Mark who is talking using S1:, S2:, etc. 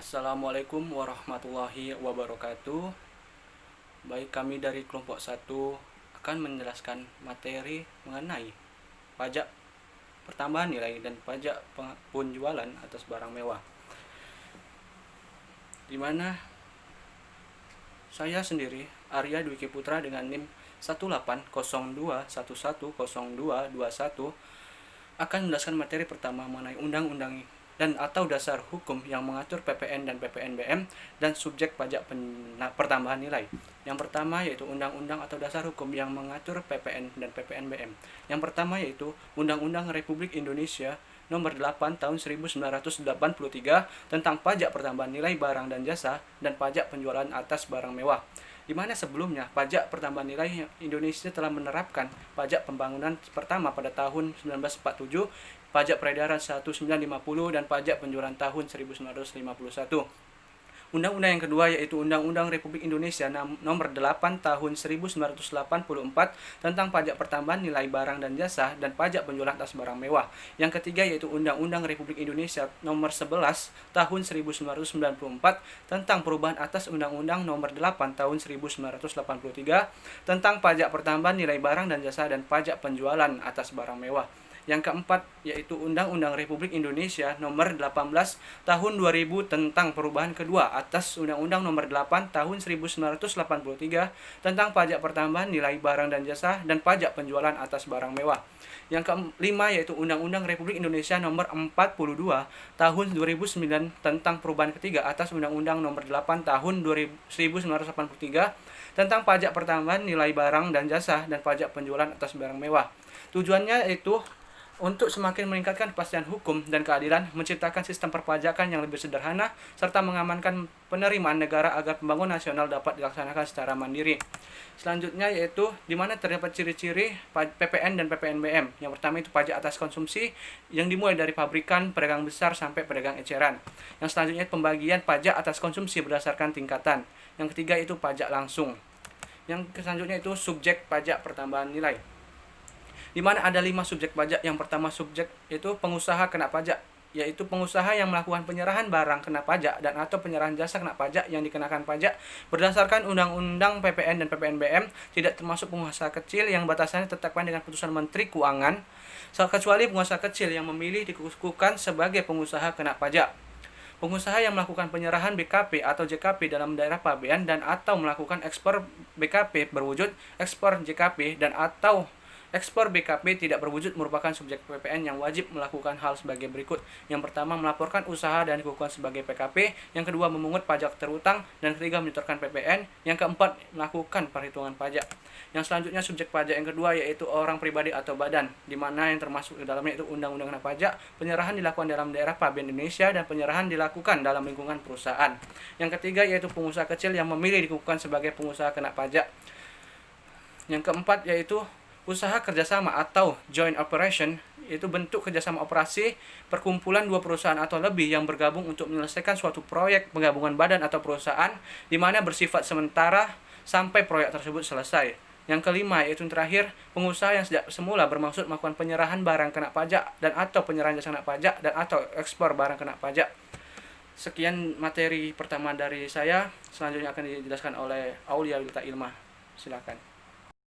S1: Assalamualaikum warahmatullahi wabarakatuh. Baik, kami dari kelompok 1 akan menjelaskan materi mengenai pajak pertambahan nilai dan pajak penjualan atas barang mewah, di mana saya sendiri, Arya Dwiki Putra dengan NIM 18021110221 akan menjelaskan materi pertama mengenai undang-undang dan atau dasar hukum yang mengatur PPN dan PPNBM dan subjek pajak pertambahan nilai. Yang pertama yaitu undang-undang atau dasar hukum yang mengatur PPN dan PPNBM. Yang pertama yaitu Undang-Undang Republik Indonesia Nomor 8 Tahun 1983 tentang pajak pertambahan nilai barang dan jasa dan pajak penjualan atas barang mewah, di mana sebelumnya pajak pertambahan nilai Indonesia telah menerapkan pajak pembangunan pertama pada tahun 1947, pajak peredaran 1950 dan pajak penjualan tahun 1951. Undang-undang yang kedua yaitu Undang-Undang Republik Indonesia Nomor 8 Tahun 1984 tentang pajak pertambahan nilai barang dan jasa dan pajak penjualan atas barang mewah. Yang ketiga yaitu Undang-Undang Republik Indonesia Nomor 11 Tahun 1994 tentang perubahan atas Undang-Undang Nomor 8 Tahun 1983 tentang pajak pertambahan nilai barang dan jasa dan pajak penjualan atas barang mewah. Yang keempat yaitu Undang-Undang Republik Indonesia Nomor 18 Tahun 2000 tentang perubahan kedua atas Undang-Undang Nomor 8 Tahun 1983 tentang pajak pertambahan nilai barang dan jasa dan pajak penjualan atas barang mewah. Yang kelima yaitu Undang-Undang Republik Indonesia Nomor 42 Tahun 2009 tentang perubahan ketiga atas Undang-Undang Nomor 8 Tahun 1983 tentang pajak pertambahan nilai barang dan jasa dan pajak penjualan atas barang mewah. Tujuannya yaitu untuk semakin meningkatkan kepastian hukum dan keadilan, menciptakan sistem perpajakan yang lebih sederhana, serta mengamankan penerimaan negara agar pembangunan nasional dapat dilaksanakan secara mandiri. Selanjutnya yaitu di mana terdapat ciri-ciri PPN dan PPNBM. Yang pertama itu pajak atas konsumsi yang dimulai dari pabrikan, pedagang besar sampai pedagang eceran. Yang selanjutnya pembagian pajak atas konsumsi berdasarkan tingkatan. Yang ketiga itu pajak langsung. Yang selanjutnya itu subjek pajak pertambahan nilai, di mana ada 5 subjek pajak. Yang pertama subjek itu pengusaha kena pajak, yaitu pengusaha yang melakukan penyerahan barang kena pajak dan atau penyerahan jasa kena pajak yang dikenakan pajak berdasarkan Undang-Undang PPN dan PPNBM, tidak termasuk pengusaha kecil yang batasannya ditetapkan dengan putusan Menteri Keuangan, kecuali pengusaha kecil yang memilih dikukuhkan sebagai pengusaha kena pajak. Pengusaha yang melakukan penyerahan BKP atau JKP dalam daerah pabean dan atau melakukan ekspor BKP berwujud ekspor JKP dan atau ekspor BKP tidak berwujud merupakan subjek PPN yang wajib melakukan hal sebagai berikut. Yang pertama, melaporkan usaha dan dikukuhkan sebagai PKP. Yang kedua, memungut pajak terutang. Dan ketiga, menyetorkan PPN. Yang keempat, melakukan perhitungan pajak. Yang selanjutnya subjek pajak yang kedua yaitu orang pribadi atau badan, di mana yang termasuk di dalamnya itu undang-undang pajak. Penyerahan dilakukan dalam daerah pabean Indonesia dan penyerahan dilakukan dalam lingkungan perusahaan. Yang ketiga yaitu pengusaha kecil yang memilih dikukuhkan sebagai pengusaha kena pajak. Yang keempat yaitu usaha kerjasama atau joint operation, yaitu bentuk kerjasama operasi perkumpulan dua perusahaan atau lebih yang bergabung untuk menyelesaikan suatu proyek penggabungan badan atau perusahaan, di mana bersifat sementara sampai proyek tersebut selesai. Yang kelima yaitu terakhir, pengusaha yang sejak semula bermaksud melakukan penyerahan barang kena pajak dan atau penyerahan jasa kena pajak dan atau ekspor barang kena pajak. Sekian materi pertama dari saya, selanjutnya akan dijelaskan oleh Aulia Wilta Ilmah. Silakan.